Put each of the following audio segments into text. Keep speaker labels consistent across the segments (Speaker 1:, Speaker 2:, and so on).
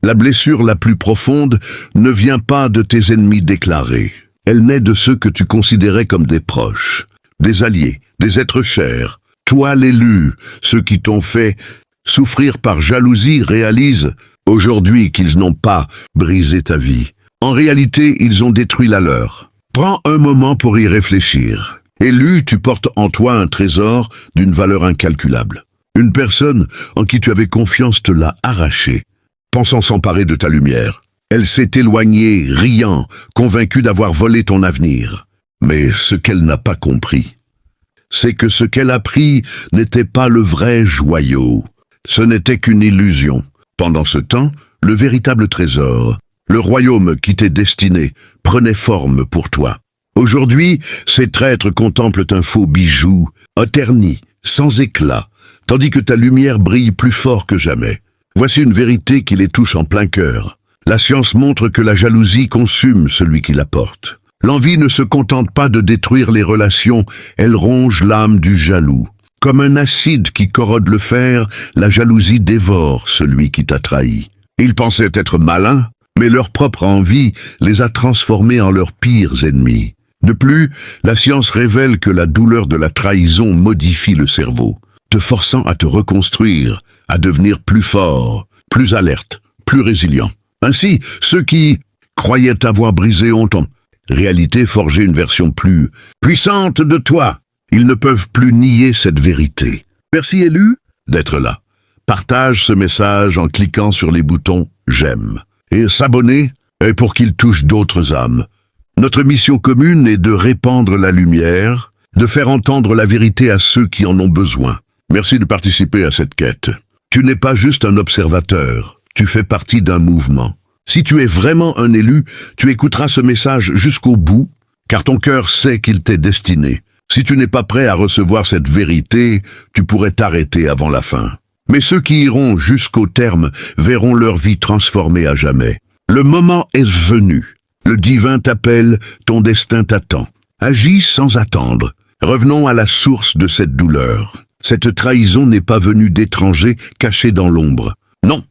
Speaker 1: La blessure la plus profonde ne vient pas de tes ennemis déclarés. Elle naît de ceux que tu considérais comme des proches, des alliés, des êtres chers. Toi, l'élu, ceux qui t'ont fait souffrir par jalousie réalisent aujourd'hui qu'ils n'ont pas brisé ta vie. En réalité, ils ont détruit la leur. Prends un moment pour y réfléchir. Élu, tu portes en toi un trésor d'une valeur incalculable. Une personne en qui tu avais confiance te l'a arraché, pensant s'emparer de ta lumière. Elle s'est éloignée, riant, convaincue d'avoir volé ton avenir. Mais ce qu'elle n'a pas compris, c'est que ce qu'elle a pris n'était pas le vrai joyau. Ce n'était qu'une illusion. Pendant ce temps, le véritable trésor, le royaume qui t'est destiné, prenait forme pour toi. Aujourd'hui, ces traîtres contemplent un faux bijou, terni, sans éclat, tandis que ta lumière brille plus fort que jamais. Voici une vérité qui les touche en plein cœur. La science montre que la jalousie consume celui qui la porte. L'envie ne se contente pas de détruire les relations, elle ronge l'âme du jaloux. Comme un acide qui corrode le fer, la jalousie dévore celui qui t'a trahi. Ils pensaient être malins, mais leur propre envie les a transformés en leurs pires ennemis. De plus, la science révèle que la douleur de la trahison modifie le cerveau, te forçant à te reconstruire, à devenir plus fort, plus alerte, plus résilient. Ainsi, ceux qui croyaient avoir brisé ont en réalité forgé une version plus puissante de toi. Ils ne peuvent plus nier cette vérité. Merci élu d'être là. Partage ce message en cliquant sur les boutons « J'aime » et s'abonner pour qu'il touche d'autres âmes. Notre mission commune est de répandre la lumière, de faire entendre la vérité à ceux qui en ont besoin. Merci de participer à cette quête. Tu n'es pas juste un observateur, tu fais partie d'un mouvement. Si tu es vraiment un élu, tu écouteras ce message jusqu'au bout, car ton cœur sait qu'il t'est destiné. Si tu n'es pas prêt à recevoir cette vérité, tu pourrais t'arrêter avant la fin. Mais ceux qui iront jusqu'au terme verront leur vie transformée à jamais. Le moment est venu. Le divin t'appelle, ton destin t'attend. Agis sans attendre. Revenons à la source de cette douleur. Cette trahison n'est pas venue d'étrangers cachés dans l'ombre. Non,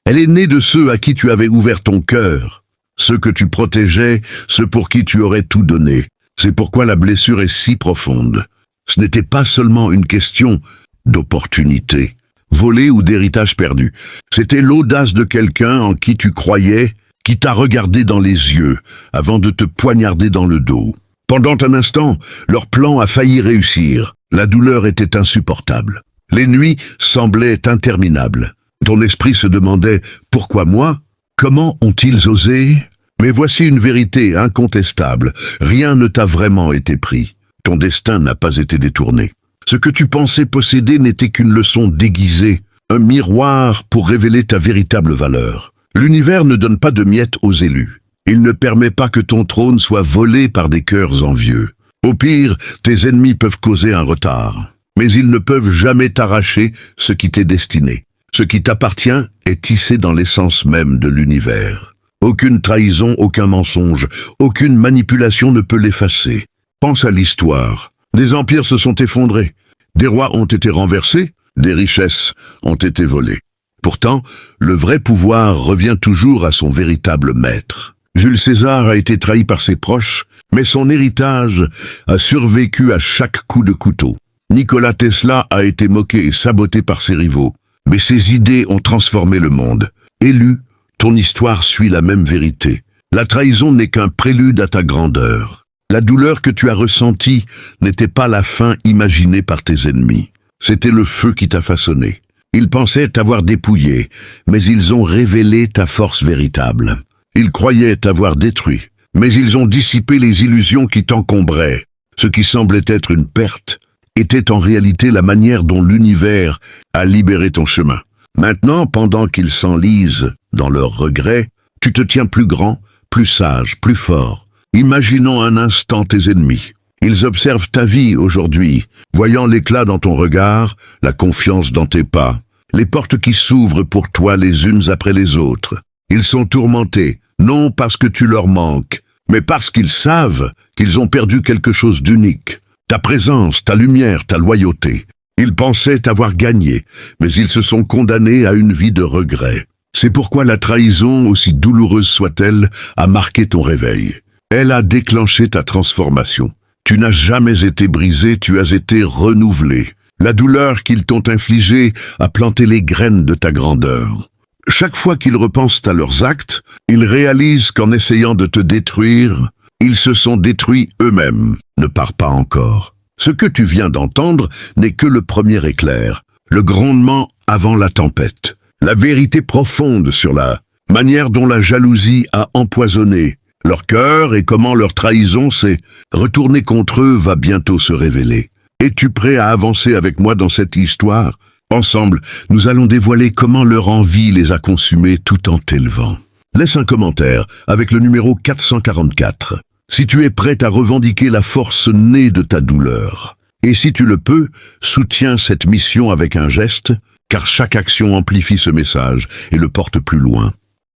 Speaker 1: elle est née de ceux à qui tu avais ouvert ton cœur, ceux que tu protégeais, ceux pour qui tu aurais tout donné. C'est pourquoi la blessure est si profonde. Ce n'était pas seulement une question d'opportunité, volée ou d'héritage perdu. C'était l'audace de quelqu'un en qui tu croyais, qui t'a regardé dans les yeux avant de te poignarder dans le dos. Pendant un instant, leur plan a failli réussir. La douleur était insupportable. Les nuits semblaient interminables. Ton esprit se demandait « Pourquoi moi ? Comment ont-ils osé ?» Mais voici une vérité incontestable. Rien ne t'a vraiment été pris. Ton destin n'a pas été détourné. Ce que tu pensais posséder n'était qu'une leçon déguisée, un miroir pour révéler ta véritable valeur. L'univers ne donne pas de miettes aux élus. Il ne permet pas que ton trône soit volé par des cœurs envieux. Au pire, tes ennemis peuvent causer un retard, mais ils ne peuvent jamais t'arracher ce qui t'est destiné. Ce qui t'appartient est tissé dans l'essence même de l'univers. Aucune trahison, aucun mensonge, aucune manipulation ne peut l'effacer. Pense à l'histoire. Des empires se sont effondrés, des rois ont été renversés, des richesses ont été volées. Pourtant, le vrai pouvoir revient toujours à son véritable maître. Jules César a été trahi par ses proches, mais son héritage a survécu à chaque coup de couteau. Nikola Tesla a été moqué et saboté par ses rivaux, mais ses idées ont transformé le monde. Élu, ton histoire suit la même vérité. La trahison n'est qu'un prélude à ta grandeur. La douleur que tu as ressentie n'était pas la fin imaginée par tes ennemis. C'était le feu qui t'a façonné. Ils pensaient t'avoir dépouillé, mais ils ont révélé ta force véritable. Ils croyaient t'avoir détruit, mais ils ont dissipé les illusions qui t'encombraient. Ce qui semblait être une perte était en réalité la manière dont l'univers a libéré ton chemin. Maintenant, pendant qu'ils s'enlisent dans leurs regrets, tu te tiens plus grand, plus sage, plus fort. Imaginons un instant tes ennemis. Ils observent ta vie aujourd'hui, voyant l'éclat dans ton regard, la confiance dans tes pas, les portes qui s'ouvrent pour toi les unes après les autres. Ils sont tourmentés, non parce que tu leur manques, mais parce qu'ils savent qu'ils ont perdu quelque chose d'unique. Ta présence, ta lumière, ta loyauté. Ils pensaient t'avoir gagné, mais ils se sont condamnés à une vie de regret. C'est pourquoi la trahison, aussi douloureuse soit-elle, a marqué ton réveil. Elle a déclenché ta transformation. Tu n'as jamais été brisé, tu as été renouvelé. La douleur qu'ils t'ont infligée a planté les graines de ta grandeur. Chaque fois qu'ils repensent à leurs actes, ils réalisent qu'en essayant de te détruire, ils se sont détruits eux-mêmes. Ne pars pas encore. Ce que tu viens d'entendre n'est que le premier éclair, le grondement avant la tempête, la vérité profonde sur la manière dont la jalousie a empoisonné leur cœur et comment leur trahison s'est retournée contre eux va bientôt se révéler. Es-tu prêt à avancer avec moi dans cette histoire? Ensemble, nous allons dévoiler comment leur envie les a consumés tout en t'élevant. Laisse un commentaire avec le numéro 444. Si tu es prêt à revendiquer la force née de ta douleur. Et si tu le peux, soutiens cette mission avec un geste, car chaque action amplifie ce message et le porte plus loin.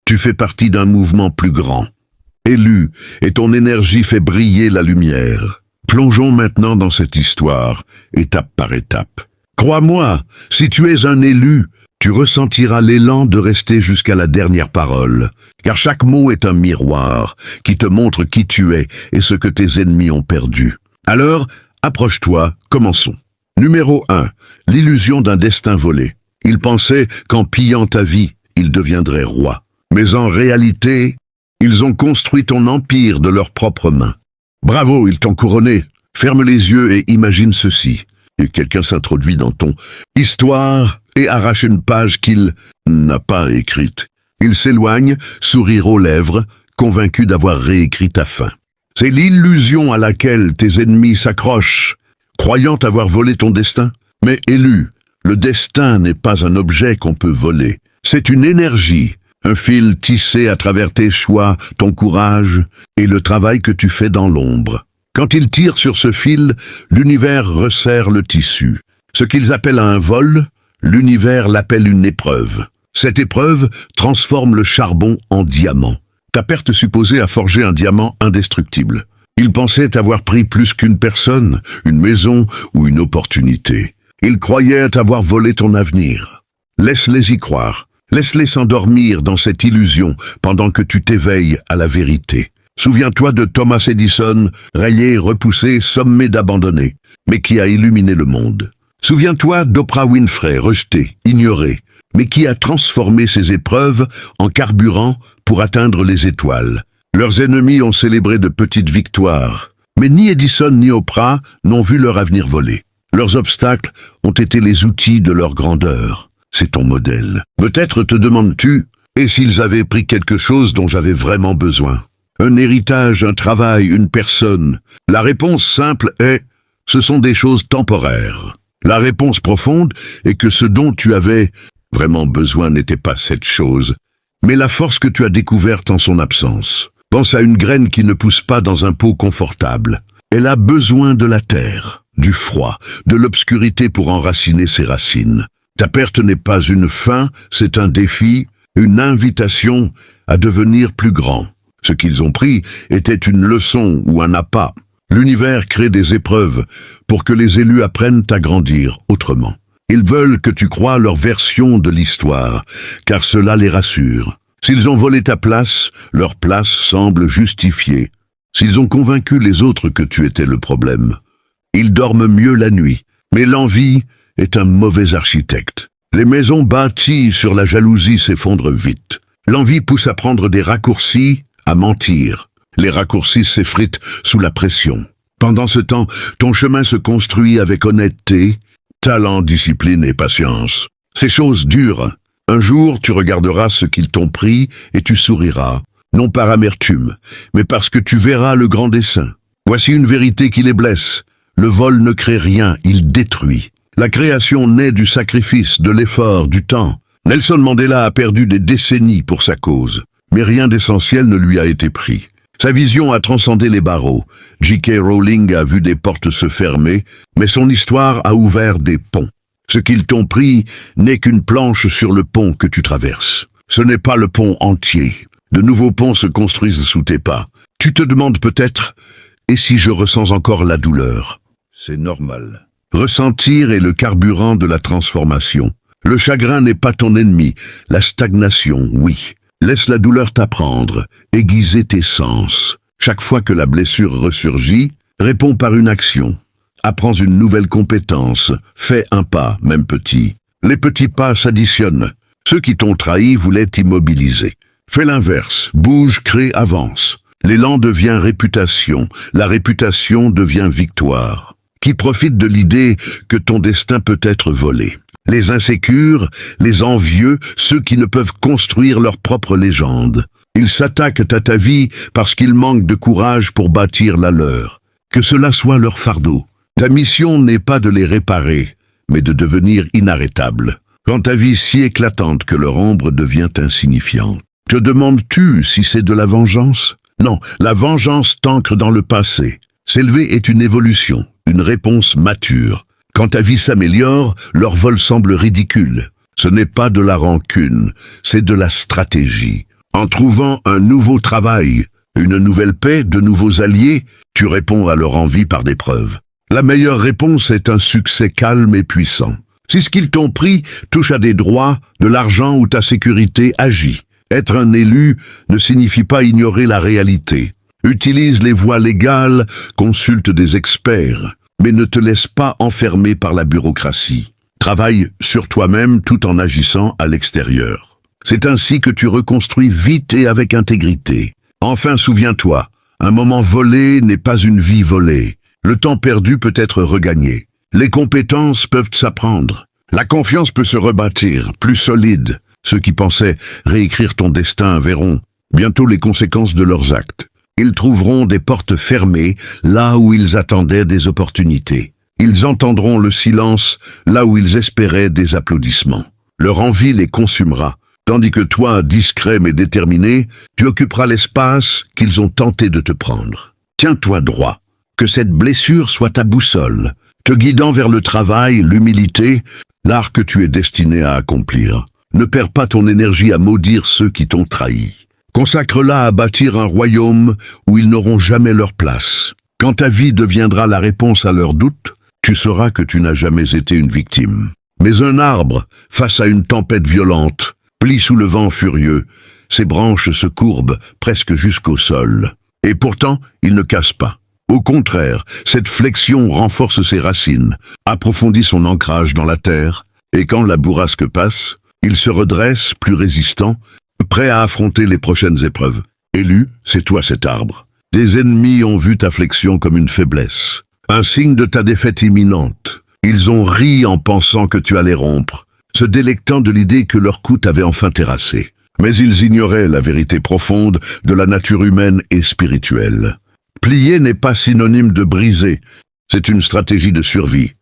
Speaker 1: Tu fais partie d'un mouvement plus grand. Élu, et ton énergie fait briller la lumière. Plongeons maintenant dans cette histoire, étape par étape. Crois-moi, si tu es un élu, tu ressentiras l'élan de rester jusqu'à la dernière parole, car chaque mot est un miroir qui te montre qui tu es et ce que tes ennemis ont perdu. Alors, approche-toi, commençons. Numéro 1. L'illusion d'un destin volé. Ils pensaient qu'en pillant ta vie, ils deviendraient rois. Mais en réalité, ils ont construit ton empire de leurs propres mains. Bravo, ils t'ont couronné. Ferme les yeux et imagine ceci. Et quelqu'un s'introduit dans ton histoire et arrache une page qu'il n'a pas écrite. Il s'éloigne, sourire aux lèvres, convaincu d'avoir réécrit ta fin. C'est l'illusion à laquelle tes ennemis s'accrochent, croyant avoir volé ton destin. Mais élu, le destin n'est pas un objet qu'on peut voler. C'est une énergie, un fil tissé à travers tes choix, ton courage et le travail que tu fais dans l'ombre. Quand ils tirent sur ce fil, l'univers resserre le tissu. Ce qu'ils appellent un vol, l'univers l'appelle une épreuve. Cette épreuve transforme le charbon en diamant. Ta perte supposée a forgé un diamant indestructible. Ils pensaient avoir pris plus qu'une personne, une maison ou une opportunité. Ils croyaient avoir volé ton avenir. Laisse-les y croire. Laisse-les s'endormir dans cette illusion pendant que tu t'éveilles à la vérité. Souviens-toi de Thomas Edison, rayé, repoussé, sommé d'abandonner, mais qui a illuminé le monde. Souviens-toi d'Oprah Winfrey, rejetée, ignorée, mais qui a transformé ses épreuves en carburant pour atteindre les étoiles. Leurs ennemis ont célébré de petites victoires, mais ni Edison ni Oprah n'ont vu leur avenir voler. Leurs obstacles ont été les outils de leur grandeur. C'est ton modèle. Peut-être te demandes-tu, et s'ils avaient pris quelque chose dont j'avais vraiment besoin? Un héritage, un travail, une personne. La réponse simple est, ce sont des choses temporaires. La réponse profonde est que ce dont tu avais vraiment besoin n'était pas cette chose, mais la force que tu as découverte en son absence. Pense à une graine qui ne pousse pas dans un pot confortable. Elle a besoin de la terre, du froid, de l'obscurité pour enraciner ses racines. Ta perte n'est pas une fin, c'est un défi, une invitation à devenir plus grand. Ce qu'ils ont pris était une leçon ou un appât. L'univers crée des épreuves pour que les élus apprennent à grandir autrement. Ils veulent que tu croies leur version de l'histoire, car cela les rassure. S'ils ont volé ta place, leur place semble justifiée. S'ils ont convaincu les autres que tu étais le problème, ils dorment mieux la nuit. Mais l'envie est un mauvais architecte. Les maisons bâties sur la jalousie s'effondrent vite. L'envie pousse à prendre des raccourcis, à mentir. Les raccourcis s'effritent sous la pression. Pendant ce temps, ton chemin se construit avec honnêteté, talent, discipline et patience. Ces choses durent. Un jour, tu regarderas ce qu'ils t'ont pris et tu souriras, non par amertume, mais parce que tu verras le grand dessein. Voici une vérité qui les blesse. Le vol ne crée rien, il détruit. La création naît du sacrifice, de l'effort, du temps. Nelson Mandela a perdu des décennies pour sa cause, mais rien d'essentiel ne lui a été pris. Sa vision a transcendé les barreaux. J.K. Rowling a vu des portes se fermer, mais son histoire a ouvert des ponts. Ce qu'ils t'ont pris n'est qu'une planche sur le pont que tu traverses. Ce n'est pas le pont entier. De nouveaux ponts se construisent sous tes pas. Tu te demandes peut-être, et si je ressens encore la douleur? C'est normal. Ressentir est le carburant de la transformation. Le chagrin n'est pas ton ennemi, la stagnation, oui. Laisse la douleur t'apprendre, aiguiser tes sens. Chaque fois que la blessure ressurgit, réponds par une action. Apprends une nouvelle compétence, fais un pas, même petit. Les petits pas s'additionnent. Ceux qui t'ont trahi voulaient t'immobiliser. Fais l'inverse, bouge, crée, avance. L'élan devient réputation, la réputation devient victoire. Qui profite de l'idée que ton destin peut être volé. Les insécures, les envieux, ceux qui ne peuvent construire leur propre légende. Ils s'attaquent à ta vie parce qu'ils manquent de courage pour bâtir la leur. Que cela soit leur fardeau. Ta mission n'est pas de les réparer, mais de devenir inarrêtable. Quand ta vie si éclatante que leur ombre devient insignifiante. Te demandes-tu si c'est de la vengeance? Non, la vengeance t'ancre dans le passé. S'élever est une évolution, une réponse mature. Quand ta vie s'améliore, leur vol semble ridicule. Ce n'est pas de la rancune, c'est de la stratégie. En trouvant un nouveau travail, une nouvelle paix, de nouveaux alliés, tu réponds à leur envie par des preuves. La meilleure réponse est un succès calme et puissant. Si ce qu'ils t'ont pris touche à des droits, de l'argent ou ta sécurité, agis. Être un élu ne signifie pas ignorer la réalité. Utilise les voies légales, consulte des experts, mais ne te laisse pas enfermer par la bureaucratie. Travaille sur toi-même tout en agissant à l'extérieur. C'est ainsi que tu reconstruis vite et avec intégrité. Enfin, souviens-toi, un moment volé n'est pas une vie volée. Le temps perdu peut être regagné. Les compétences peuvent s'apprendre. La confiance peut se rebâtir, plus solide. Ceux qui pensaient réécrire ton destin verront bientôt les conséquences de leurs actes. Ils trouveront des portes fermées là où ils attendaient des opportunités. Ils entendront le silence là où ils espéraient des applaudissements. Leur envie les consumera, tandis que toi, discret mais déterminé, tu occuperas l'espace qu'ils ont tenté de te prendre. Tiens-toi droit, que cette blessure soit ta boussole, te guidant vers le travail, l'humilité, l'art que tu es destiné à accomplir. Ne perds pas ton énergie à maudire ceux qui t'ont trahi. Consacre-la à bâtir un royaume où ils n'auront jamais leur place. Quand ta vie deviendra la réponse à leurs doutes, tu sauras que tu n'as jamais été une victime. Mais un arbre, face à une tempête violente, plie sous le vent furieux. Ses branches se courbent presque jusqu'au sol. Et pourtant, il ne casse pas. Au contraire, cette flexion renforce ses racines, approfondit son ancrage dans la terre, et quand la bourrasque passe, il se redresse, plus résistant, prêt à affronter les prochaines épreuves. Élu, c'est toi cet arbre. Tes ennemis ont vu ta flexion comme une faiblesse, un signe de ta défaite imminente. Ils ont ri en pensant que tu allais rompre, se délectant de l'idée que leur coup t'avait enfin terrassé. Mais ils ignoraient la vérité profonde de la nature humaine et spirituelle. Plier n'est pas synonyme de briser, c'est une stratégie de survie.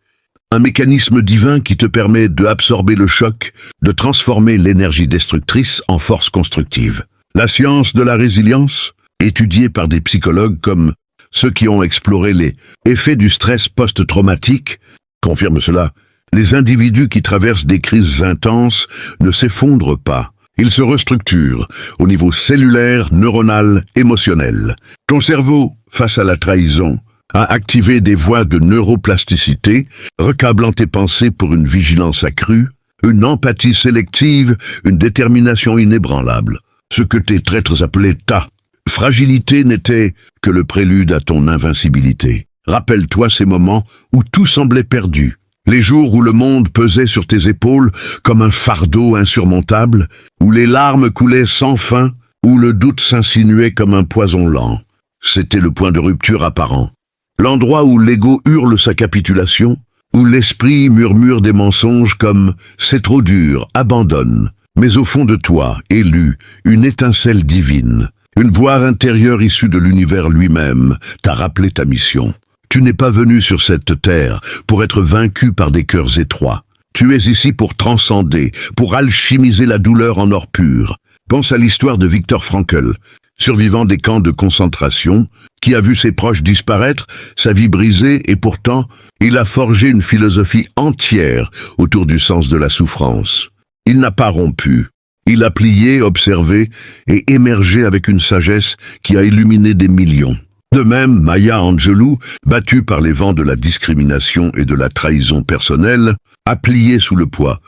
Speaker 1: Un mécanisme divin qui te permet d'absorber le choc, de transformer l'énergie destructrice en force constructive. La science de la résilience, étudiée par des psychologues comme ceux qui ont exploré les effets du stress post-traumatique, confirme cela. Les individus qui traversent des crises intenses ne s'effondrent pas. Ils se restructurent au niveau cellulaire, neuronal, émotionnel. Ton cerveau, face à la trahison, a activé des voies de neuroplasticité, recablant tes pensées pour une vigilance accrue, une empathie sélective, une détermination inébranlable. Ce que tes traîtres appelaient ta fragilité n'était que le prélude à ton invincibilité. Rappelle-toi ces moments où tout semblait perdu. Les jours où le monde pesait sur tes épaules comme un fardeau insurmontable, où les larmes coulaient sans fin, où le doute s'insinuait comme un poison lent. C'était le point de rupture apparent. L'endroit où l'ego hurle sa capitulation, où l'esprit murmure des mensonges comme « c'est trop dur, abandonne ». Mais au fond de toi, élu, une étincelle divine, une voix intérieure issue de l'univers lui-même, t'a rappelé ta mission. Tu n'es pas venu sur cette terre pour être vaincu par des cœurs étroits. Tu es ici pour transcender, pour alchimiser la douleur en or pur. Pense à l'histoire de Viktor Frankl, survivant des camps de concentration, qui a vu ses proches disparaître, sa vie brisée, et pourtant, il a forgé une philosophie entière autour du sens de la souffrance. Il n'a pas rompu. Il a plié, observé et émergé avec une sagesse qui a illuminé des millions. De même, Maya Angelou, battue par les vents de la discrimination et de la trahison personnelle, a plié sous le poids,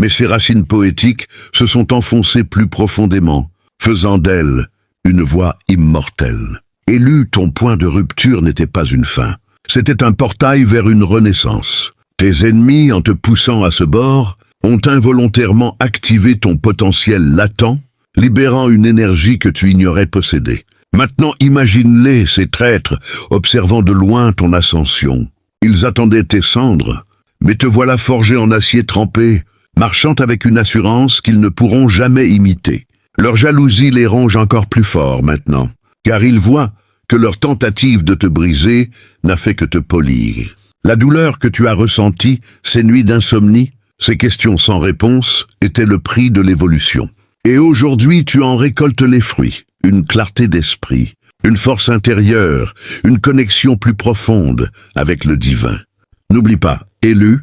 Speaker 1: Mais ses racines poétiques se sont enfoncées plus profondément, faisant d'elle une voix immortelle. Élu, ton point de rupture n'était pas une fin. C'était un portail vers une renaissance. Tes ennemis, en te poussant à ce bord, ont involontairement activé ton potentiel latent, libérant une énergie que tu ignorais posséder. Maintenant, imagine-les, ces traîtres, observant de loin ton ascension. Ils attendaient tes cendres, mais te voilà forgé en acier trempé, marchant avec une assurance qu'ils ne pourront jamais imiter. Leur jalousie les ronge encore plus fort maintenant, car ils voient que leur tentative de te briser n'a fait que te polir. La douleur que tu as ressentie, ces nuits d'insomnie, ces questions sans réponse, étaient le prix de l'évolution. Et aujourd'hui, tu en récoltes les fruits, une clarté d'esprit, une force intérieure, une connexion plus profonde avec le divin. N'oublie pas, élu,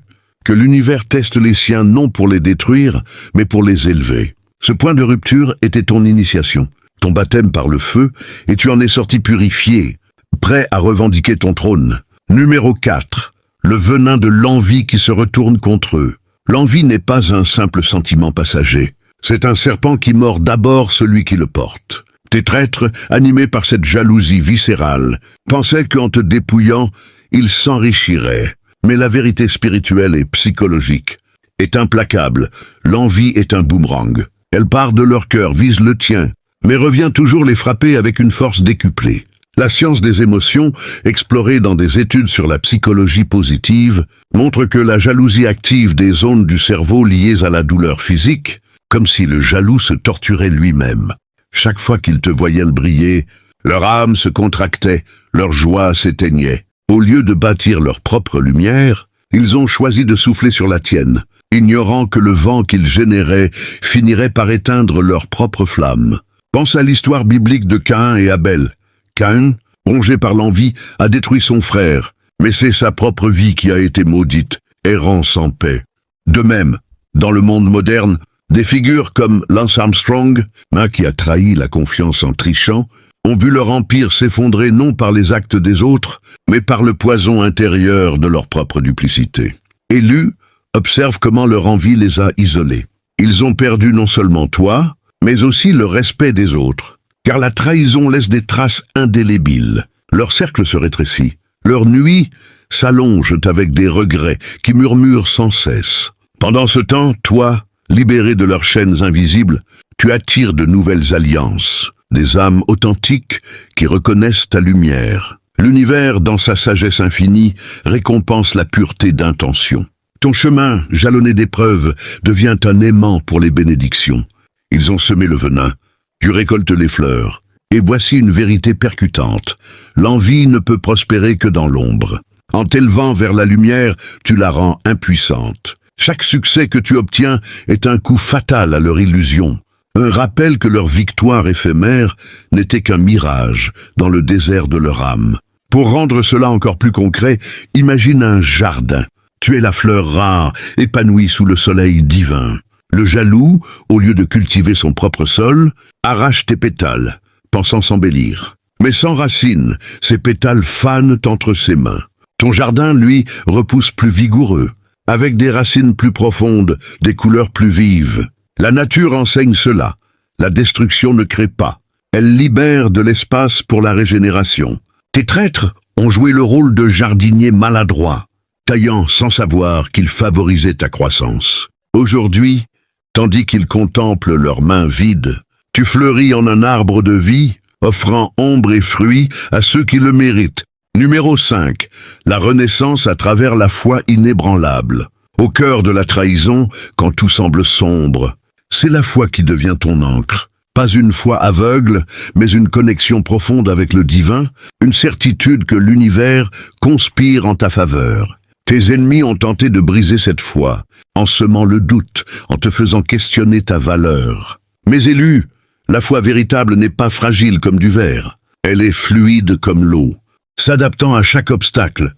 Speaker 1: que l'univers teste les siens non pour les détruire, mais pour les élever. Ce point de rupture était ton initiation, ton baptême par le feu, et tu en es sorti purifié, prêt à revendiquer ton trône. Numéro 4. Le venin de l'envie qui se retourne contre eux. L'envie n'est pas un simple sentiment passager. C'est un serpent qui mord d'abord celui qui le porte. Tes traîtres, animés par cette jalousie viscérale, pensaient qu'en te dépouillant, ils s'enrichiraient. Mais la vérité spirituelle et psychologique est implacable. L'envie est un boomerang. Elle part de leur cœur, vise le tien, mais revient toujours les frapper avec une force décuplée. La science des émotions, explorée dans des études sur la psychologie positive, montre que la jalousie active des zones du cerveau liées à la douleur physique, comme si le jaloux se torturait lui-même. Chaque fois qu'ils te voyaient briller, leur âme se contractait, leur joie s'éteignait. Au lieu de bâtir leur propre lumière, ils ont choisi de souffler sur la tienne, ignorant que le vent qu'ils généraient finirait par éteindre leur propre flamme. Pense à l'histoire biblique de Caïn et Abel. Caïn, rongé par l'envie, a détruit son frère, mais c'est sa propre vie qui a été maudite, errant sans paix. De même, dans le monde moderne, des figures comme Lance Armstrong, qui a trahi la confiance en trichant, ont vu leur empire s'effondrer non par les actes des autres, mais par le poison intérieur de leur propre duplicité. Élus, observe comment leur envie les a isolés. Ils ont perdu non seulement toi, mais aussi le respect des autres. Car la trahison laisse des traces indélébiles. Leur cercle se rétrécit. Leurs nuits s'allongent avec des regrets qui murmurent sans cesse. Pendant ce temps, toi, libéré de leurs chaînes invisibles, tu attires de nouvelles alliances, des âmes authentiques qui reconnaissent ta lumière. L'univers, dans sa sagesse infinie, récompense la pureté d'intention. Ton chemin, jalonné d'épreuves, devient un aimant pour les bénédictions. Ils ont semé le venin. Tu récoltes les fleurs, et voici une vérité percutante. L'envie ne peut prospérer que dans l'ombre. En t'élevant vers la lumière, tu la rends impuissante. Chaque succès que tu obtiens est un coup fatal à leur illusion. Un rappel que leur victoire éphémère n'était qu'un mirage dans le désert de leur âme. Pour rendre cela encore plus concret, imagine un jardin. Tu es la fleur rare, épanouie sous le soleil divin. Le jaloux, au lieu de cultiver son propre sol, arrache tes pétales, pensant s'embellir. Mais sans racines, ces pétales fanent entre ses mains. Ton jardin, lui, repousse plus vigoureux, avec des racines plus profondes, des couleurs plus vives. La nature enseigne cela. La destruction ne crée pas. Elle libère de l'espace pour la régénération. Tes traîtres ont joué le rôle de jardiniers maladroits, taillant sans savoir qu'ils favorisaient ta croissance. Aujourd'hui, tandis qu'ils contemplent leurs mains vides, tu fleuris en un arbre de vie, offrant ombre et fruits à ceux qui le méritent. Numéro 5. La renaissance à travers la foi inébranlable. Au cœur de la trahison, quand tout semble sombre, c'est la foi qui devient ton encre. Pas une foi aveugle, mais une connexion profonde avec le divin, une certitude que l'univers conspire en ta faveur. Tes ennemis ont tenté de briser cette foi, en semant le doute, en te faisant questionner ta valeur. Mais élu, la foi véritable n'est pas fragile comme du verre. Elle est fluide comme l'eau, s'adaptant à chaque obstacle,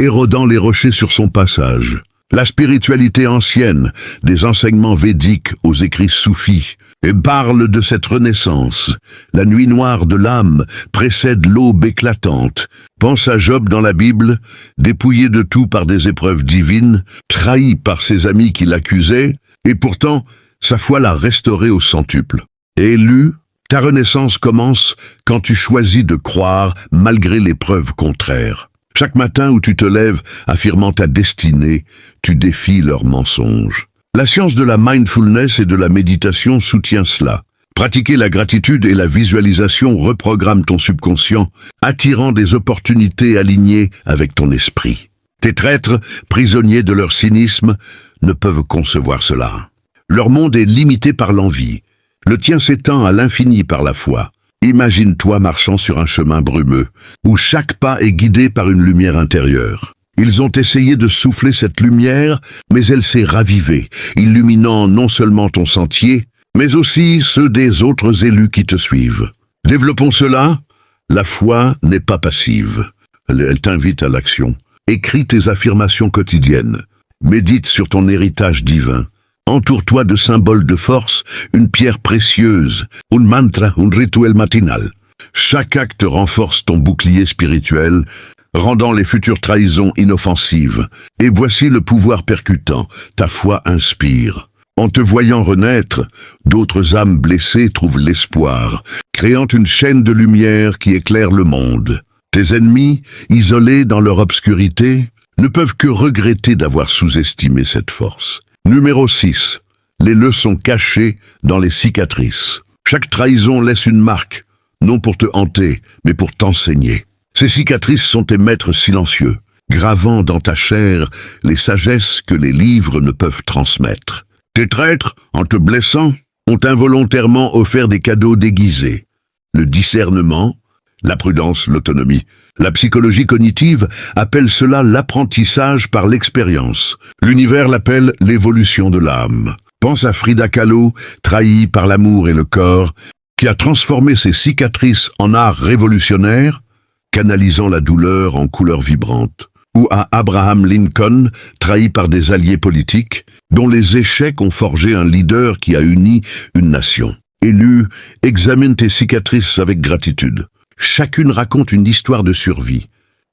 Speaker 1: érodant les rochers sur son passage. La spiritualité ancienne, des enseignements védiques aux écrits soufis, et parle de cette renaissance. La nuit noire de l'âme précède l'aube éclatante. Pense à Job dans la Bible, dépouillé de tout par des épreuves divines, trahi par ses amis qui l'accusaient, Et pourtant, sa foi l'a restaurée au centuple. Élu, ta renaissance commence quand tu choisis de croire malgré les preuves contraires. Chaque matin où tu te lèves affirmant ta destinée, tu défies leurs mensonges. La science de la mindfulness et de la méditation soutient cela. Pratiquer la gratitude et la visualisation reprogramme ton subconscient, attirant des opportunités alignées avec ton esprit. Tes traîtres, prisonniers de leur cynisme, ne peuvent concevoir cela. Leur monde est limité par l'envie. Le tien s'étend à l'infini par la foi. Imagine-toi marchant sur un chemin brumeux, où chaque pas est guidé par une lumière intérieure. Ils ont essayé de souffler cette lumière, mais elle s'est ravivée, illuminant non seulement ton sentier, mais aussi ceux des autres élus qui te suivent. Développons cela. La foi n'est pas passive. Elle t'invite à l'action. Écris tes affirmations quotidiennes. Médite sur ton héritage divin. Entoure-toi de symboles de force, une pierre précieuse, un mantra, un rituel matinal. Chaque acte renforce ton bouclier spirituel, rendant les futures trahisons inoffensives. Et voici le pouvoir percutant. Ta foi inspire. En te voyant renaître, d'autres âmes blessées trouvent l'espoir, créant une chaîne de lumière qui éclaire le monde. Tes ennemis, isolés dans leur obscurité, ne peuvent que regretter d'avoir sous-estimé cette force. Numéro 6. Les leçons cachées dans les cicatrices. Chaque trahison laisse une marque, non pour te hanter, mais pour t'enseigner. Ces cicatrices sont tes maîtres silencieux, gravant dans ta chair les sagesses que les livres ne peuvent transmettre. Tes traîtres, en te blessant, ont involontairement offert des cadeaux déguisés. Le discernement, la prudence, l'autonomie. La psychologie cognitive appelle cela l'apprentissage par l'expérience. L'univers l'appelle l'évolution de l'âme. Pense à Frida Kahlo, trahie par l'amour et le corps, qui a transformé ses cicatrices en art révolutionnaire, canalisant la douleur en couleurs vibrantes. Ou à Abraham Lincoln, trahi par des alliés politiques, dont les échecs ont forgé un leader qui a uni une nation. Élu, examine tes cicatrices avec gratitude. Chacune raconte une histoire de survie.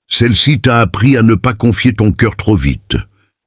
Speaker 1: Celle-ci t'a appris à ne pas confier ton cœur trop vite.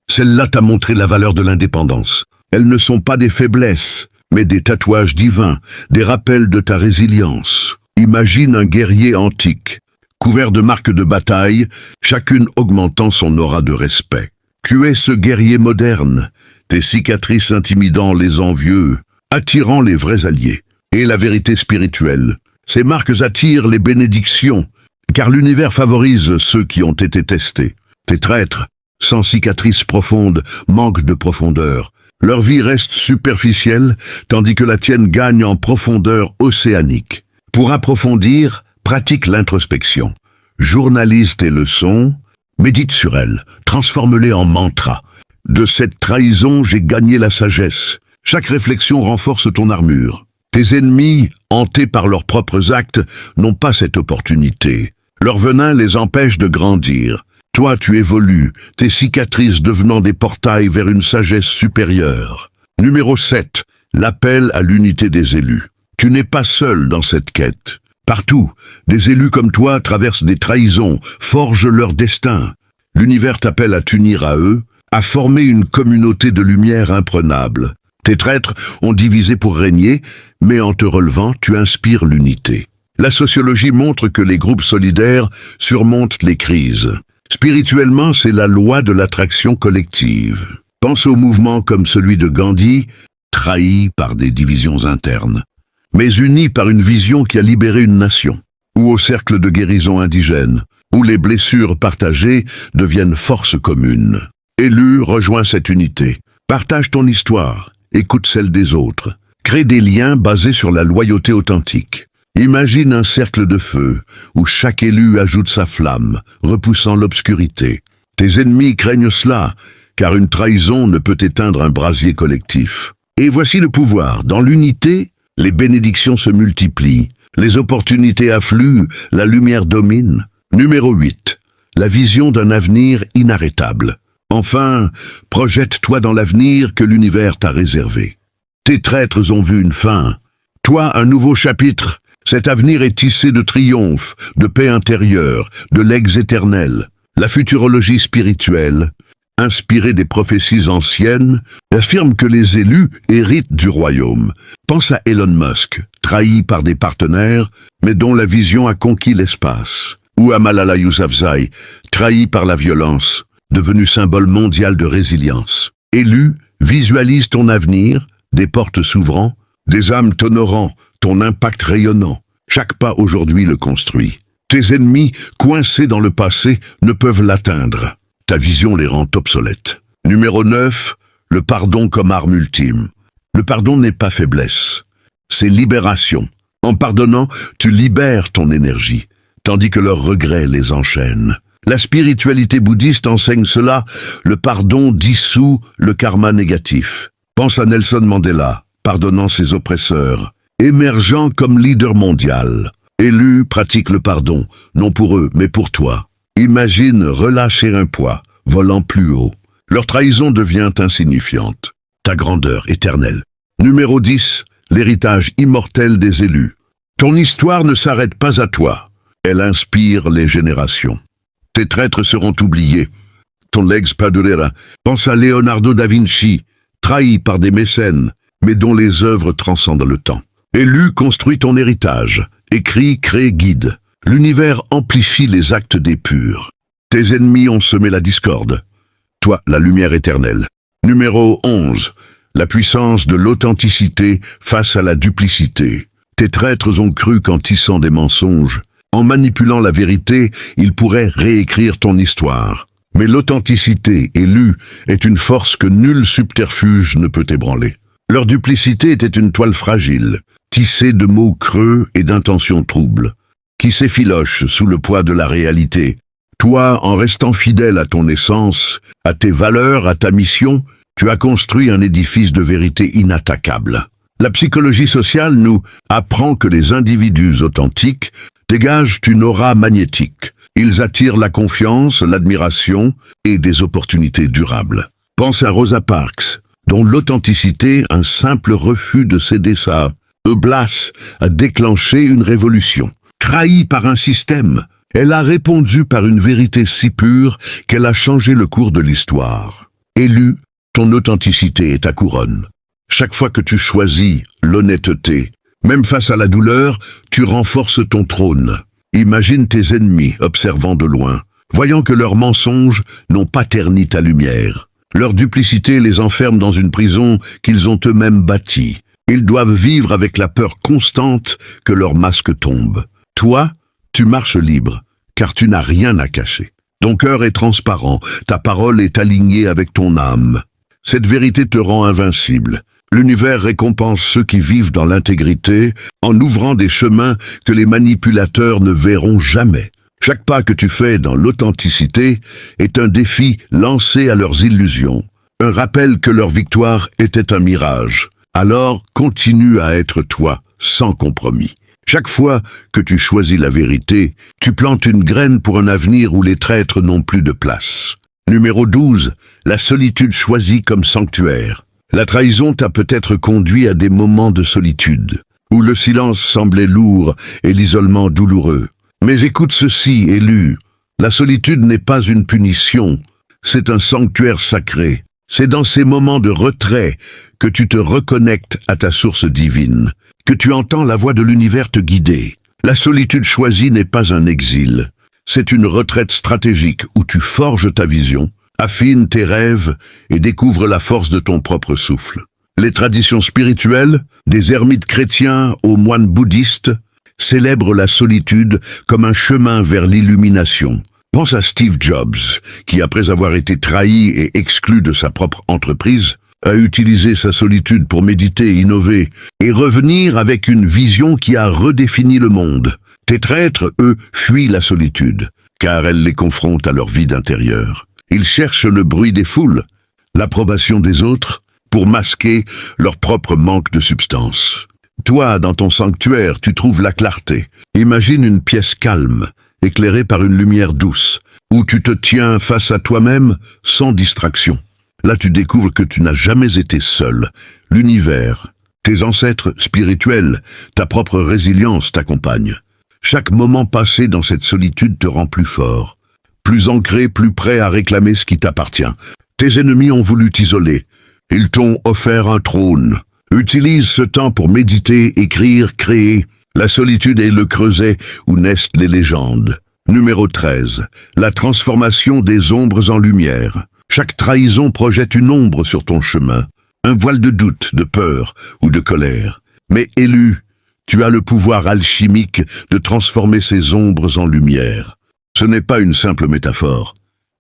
Speaker 1: Celle-là t'a montré la valeur de l'indépendance. Elles ne sont pas des faiblesses, mais des tatouages divins, des rappels de ta résilience. Imagine un guerrier antique, couvert de marques de bataille, chacune augmentant son aura de respect. Tu es ce guerrier moderne, tes cicatrices intimidant les envieux, attirant les vrais alliés. Et la vérité spirituelle. Ces marques attirent les bénédictions, car l'univers favorise ceux qui ont été testés. Tes traîtres, sans cicatrices profondes, manquent de profondeur. Leur vie reste superficielle, tandis que la tienne gagne en profondeur océanique. Pour approfondir, pratique l'introspection. Journalise tes leçons, médite sur elles, transforme-les en mantra. De cette trahison, j'ai gagné la sagesse. Chaque réflexion renforce ton armure. Tes ennemis, hantés par leurs propres actes, n'ont pas cette opportunité. Leur venin les empêche de grandir. Toi, tu évolues, tes cicatrices devenant des portails vers une sagesse supérieure. Numéro 7. L'appel à l'unité des élus. Tu n'es pas seul dans cette quête. Partout, des élus comme toi traversent des trahisons, forgent leur destin. L'univers t'appelle à t'unir à eux, à former une communauté de lumière imprenable. Tes traîtres ont divisé pour régner, mais en te relevant, tu inspires l'unité. La sociologie montre que les groupes solidaires surmontent les crises. Spirituellement, c'est la loi de l'attraction collective. Pense aux mouvements comme celui de Gandhi, trahi par des divisions internes, mais unis par une vision qui a libéré une nation. Ou au cercle de guérison indigène, où les blessures partagées deviennent force commune. Élu, rejoins cette unité. Partage ton histoire. Écoute celle des autres. Crée des liens basés sur la loyauté authentique. Imagine un cercle de feu, où chaque élu ajoute sa flamme, repoussant l'obscurité. Tes ennemis craignent cela, car une trahison ne peut éteindre un brasier collectif. Et voici le pouvoir. Dans l'unité, les bénédictions se multiplient, les opportunités affluent, la lumière domine. Numéro 8. La vision d'un avenir inarrêtable. Enfin, projette-toi dans l'avenir que l'univers t'a réservé. Tes traîtres ont vu une fin. Toi, un nouveau chapitre. Cet avenir est tissé de triomphe, de paix intérieure, de legs éternels. La futurologie spirituelle inspiré des prophéties anciennes, affirme que les élus héritent du royaume. Pense à Elon Musk, trahi par des partenaires, mais dont la vision a conquis l'espace. Ou à Malala Yousafzai, trahi par la violence, devenu symbole mondial de résilience. Élu, visualise ton avenir, des portes s'ouvrant, des âmes t'honorant, ton impact rayonnant. Chaque pas aujourd'hui le construit. Tes ennemis, coincés dans le passé, ne peuvent l'atteindre. Ta vision les rend obsolètes. Numéro 9, le pardon comme arme ultime. Le pardon n'est pas faiblesse, c'est libération. En pardonnant, tu libères ton énergie, tandis que leurs regrets les enchaînent. La spiritualité bouddhiste enseigne cela, le pardon dissout le karma négatif. Pense à Nelson Mandela, pardonnant ses oppresseurs, émergeant comme leader mondial. Élu pratique le pardon, non pour eux, mais pour toi. Imagine relâcher un poids, volant plus haut. Leur trahison devient insignifiante. Ta grandeur éternelle. Numéro 10, l'héritage immortel des élus. Ton histoire ne s'arrête pas à toi. Elle inspire les générations. Tes traîtres seront oubliés. Ton legs perdurera. Pense à Leonardo da Vinci, trahi par des mécènes, mais dont les œuvres transcendent le temps. Élu construit ton héritage. Écrit, crée, guide. L'univers amplifie les actes des purs. Tes ennemis ont semé la discorde. Toi, la lumière éternelle. Numéro 11. La puissance de l'authenticité face à la duplicité. Tes traîtres ont cru qu'en tissant des mensonges, en manipulant la vérité, ils pourraient réécrire ton histoire. Mais l'authenticité, élue, est une force que nul subterfuge ne peut ébranler. Leur duplicité était une toile fragile, tissée de mots creux et d'intentions troubles, qui s'effiloche sous le poids de la réalité. Toi, en restant fidèle à ton essence, à tes valeurs, à ta mission, tu as construit un édifice de vérité inattaquable. La psychologie sociale nous apprend que les individus authentiques dégagent une aura magnétique. Ils attirent la confiance, l'admiration et des opportunités durables. Pense à Rosa Parks, dont l'authenticité, un simple refus de céder sa place, a déclenché une révolution. Trahie par un système, elle a répondu par une vérité si pure qu'elle a changé le cours de l'histoire. Élu, ton authenticité est ta couronne. Chaque fois que tu choisis l'honnêteté, même face à la douleur, tu renforces ton trône. Imagine tes ennemis observant de loin, voyant que leurs mensonges n'ont pas terni ta lumière. Leur duplicité les enferme dans une prison qu'ils ont eux-mêmes bâtie. Ils doivent vivre avec la peur constante que leur masque tombe. Toi, tu marches libre, car tu n'as rien à cacher. Ton cœur est transparent, ta parole est alignée avec ton âme. Cette vérité te rend invincible. L'univers récompense ceux qui vivent dans l'intégrité en ouvrant des chemins que les manipulateurs ne verront jamais. Chaque pas que tu fais dans l'authenticité est un défi lancé à leurs illusions, un rappel que leur victoire était un mirage. Alors continue à être toi, sans compromis. Chaque fois que tu choisis la vérité, tu plantes une graine pour un avenir où les traîtres n'ont plus de place. Numéro 12. La solitude choisie comme sanctuaire. La trahison t'a peut-être conduit à des moments de solitude, où le silence semblait lourd et l'isolement douloureux. Mais écoute ceci, élu. La solitude n'est pas une punition, c'est un sanctuaire sacré. C'est dans ces moments de retrait que tu te reconnectes à ta source divine, que tu entends la voix de l'univers te guider. La solitude choisie n'est pas un exil, c'est une retraite stratégique où tu forges ta vision, affines tes rêves et découvres la force de ton propre souffle. Les traditions spirituelles, des ermites chrétiens aux moines bouddhistes, célèbrent la solitude comme un chemin vers l'illumination. Pense à Steve Jobs, qui après avoir été trahi et exclu de sa propre entreprise, a utilisé sa solitude pour méditer, innover et revenir avec une vision qui a redéfini le monde. Tes traîtres, eux, fuient la solitude, car elle les confronte à leur vide intérieur. Ils cherchent le bruit des foules, l'approbation des autres, pour masquer leur propre manque de substance. Toi, dans ton sanctuaire, tu trouves la clarté. Imagine une pièce calme, éclairée par une lumière douce, où tu te tiens face à toi-même sans distraction. Là, tu découvres que tu n'as jamais été seul. L'univers, tes ancêtres spirituels, ta propre résilience t'accompagnent. Chaque moment passé dans cette solitude te rend plus fort, plus ancré, plus prêt à réclamer ce qui t'appartient. Tes ennemis ont voulu t'isoler. Ils t'ont offert un trône. Utilise ce temps pour méditer, écrire, créer. La solitude est le creuset où naissent les légendes. Numéro 13. La transformation des ombres en lumière. Chaque trahison projette une ombre sur ton chemin. Un voile de doute, de peur ou de colère. Mais élu, tu as le pouvoir alchimique de transformer ces ombres en lumière. Ce n'est pas une simple métaphore.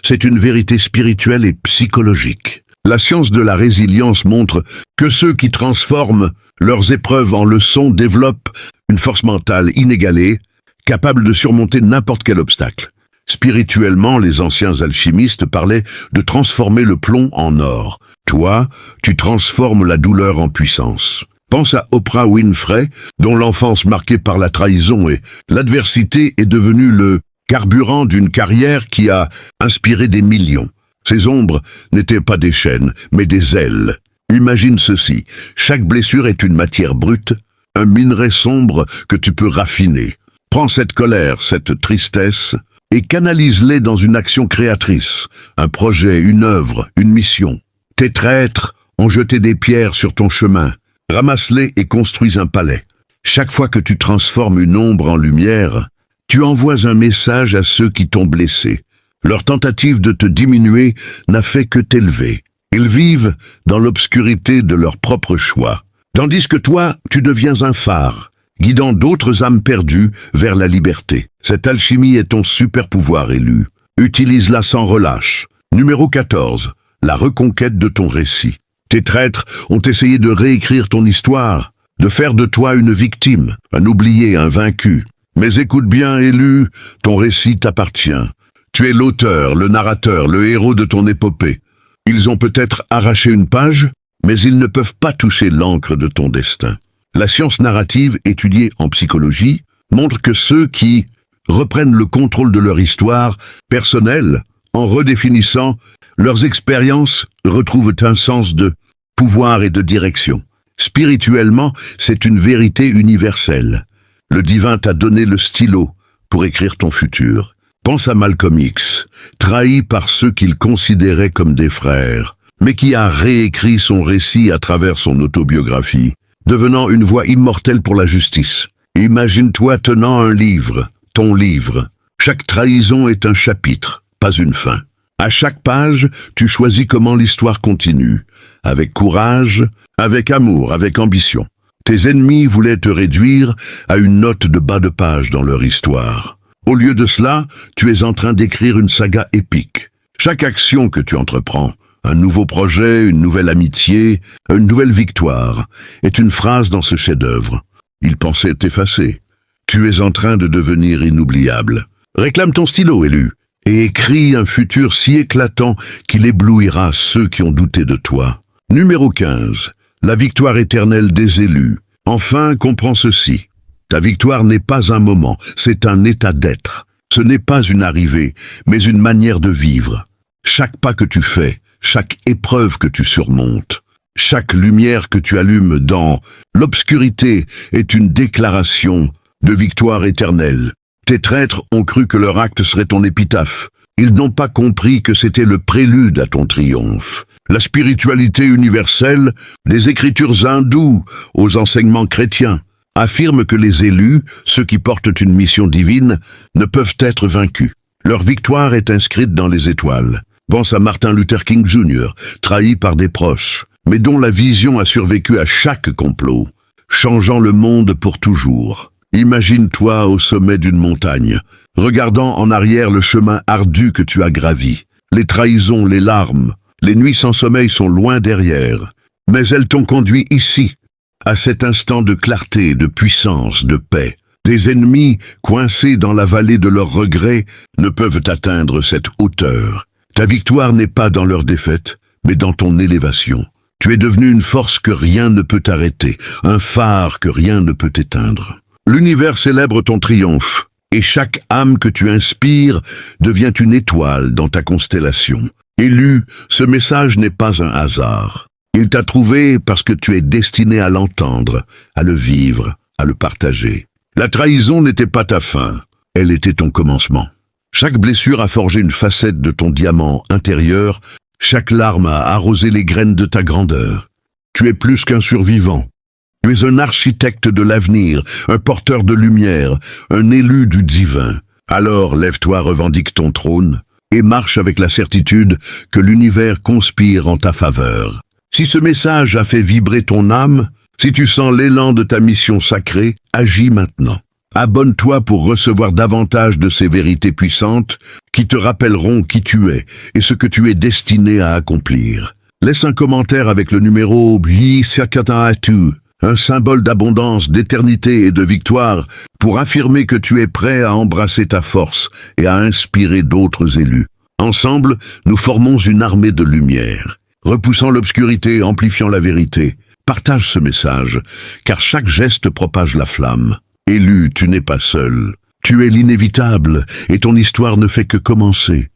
Speaker 1: C'est une vérité spirituelle et psychologique. La science de la résilience montre que ceux qui transforment leurs épreuves en leçons développent une force mentale inégalée, capable de surmonter n'importe quel obstacle. Spirituellement, les anciens alchimistes parlaient de transformer le plomb en or. Toi, tu transformes la douleur en puissance. Pense à Oprah Winfrey, dont l'enfance marquée par la trahison et l'adversité est devenue le carburant d'une carrière qui a inspiré des millions. Ces ombres n'étaient pas des chaînes, mais des ailes. Imagine ceci, chaque blessure est une matière brute, un minerai sombre que tu peux raffiner. Prends cette colère, cette tristesse, et canalise-les dans une action créatrice, un projet, une œuvre, une mission. Tes traîtres ont jeté des pierres sur ton chemin. Ramasse-les et construis un palais. Chaque fois que tu transformes une ombre en lumière, tu envoies un message à ceux qui t'ont blessé. Leur tentative de te diminuer n'a fait que t'élever. Ils vivent dans l'obscurité de leur propre choix. Tandis que toi, tu deviens un phare, guidant d'autres âmes perdues vers la liberté. Cette alchimie est ton super pouvoir élu. Utilise-la sans relâche. Numéro 14. La reconquête de ton récit. Tes traîtres ont essayé de réécrire ton histoire, de faire de toi une victime, un oublié, un vaincu. Mais écoute bien, élu, ton récit t'appartient. Tu es l'auteur, le narrateur, le héros de ton épopée. Ils ont peut-être arraché une page, mais ils ne peuvent pas toucher l'encre de ton destin. La science narrative, étudiée en psychologie, montre que ceux qui reprennent le contrôle de leur histoire personnelle, en redéfinissant leurs expériences, retrouvent un sens de pouvoir et de direction. Spirituellement, c'est une vérité universelle. Le divin t'a donné le stylo pour écrire ton futur. Pense à Malcolm X, trahi par ceux qu'il considérait comme des frères, mais qui a réécrit son récit à travers son autobiographie, devenant une voix immortelle pour la justice. Imagine-toi tenant un livre, ton livre. Chaque trahison est un chapitre, pas une fin. À chaque page, tu choisis comment l'histoire continue, avec courage, avec amour, avec ambition. Tes ennemis voulaient te réduire à une note de bas de page dans leur histoire. Au lieu de cela, tu es en train d'écrire une saga épique. Chaque action que tu entreprends, un nouveau projet, une nouvelle amitié, une nouvelle victoire, est une phrase dans ce chef-d'œuvre. Il pensait t'effacer. Tu es en train de devenir inoubliable. Réclame ton stylo, élu, et écris un futur si éclatant qu'il éblouira ceux qui ont douté de toi. Numéro 15. La victoire éternelle des élus. Enfin, comprends ceci. Ta victoire n'est pas un moment, c'est un état d'être. Ce n'est pas une arrivée, mais une manière de vivre. Chaque pas que tu fais, chaque épreuve que tu surmontes, chaque lumière que tu allumes dans l'obscurité est une déclaration de victoire éternelle. Tes traîtres ont cru que leur acte serait ton épitaphe. Ils n'ont pas compris que c'était le prélude à ton triomphe. La spiritualité universelle, des écritures hindoues aux enseignements chrétiens, affirme que les élus, ceux qui portent une mission divine, ne peuvent être vaincus. Leur victoire est inscrite dans les étoiles. Pense à Martin Luther King Jr., trahi par des proches, mais dont la vision a survécu à chaque complot, changeant le monde pour toujours. Imagine-toi au sommet d'une montagne, regardant en arrière le chemin ardu que tu as gravi. Les trahisons, les larmes, les nuits sans sommeil sont loin derrière, mais elles t'ont conduit ici, à cet instant de clarté, de puissance, de paix. Tes ennemis, coincés dans la vallée de leurs regrets, ne peuvent atteindre cette hauteur. Ta victoire n'est pas dans leur défaite, mais dans ton élévation. Tu es devenu une force que rien ne peut arrêter, un phare que rien ne peut éteindre. L'univers célèbre ton triomphe, et chaque âme que tu inspires devient une étoile dans ta constellation. Élu, ce message n'est pas un hasard. Il t'a trouvé parce que tu es destiné à l'entendre, à le vivre, à le partager. La trahison n'était pas ta fin, elle était ton commencement. Chaque blessure a forgé une facette de ton diamant intérieur Chaque larme a arrosé les graines de ta grandeur. Tu es plus qu'un survivant. Tu es un architecte de l'avenir, un porteur de lumière, un élu du divin. Alors lève-toi, revendique ton trône, et marche avec la certitude que l'univers conspire en ta faveur. Si ce message a fait vibrer ton âme, si tu sens l'élan de ta mission sacrée, agis maintenant. Abonne-toi pour recevoir davantage de ces vérités puissantes qui te rappelleront qui tu es et ce que tu es destiné à accomplir. Laisse un commentaire avec le numéro Bi-Sakata-Atu, un symbole d'abondance, d'éternité et de victoire pour affirmer que tu es prêt à embrasser ta force et à inspirer d'autres élus. Ensemble, nous formons une armée de lumière, repoussant l'obscurité, amplifiant la vérité. Partage ce message, car chaque geste propage la flamme. Élu, tu n'es pas seul. Tu es l'inévitable, et ton histoire ne fait que commencer.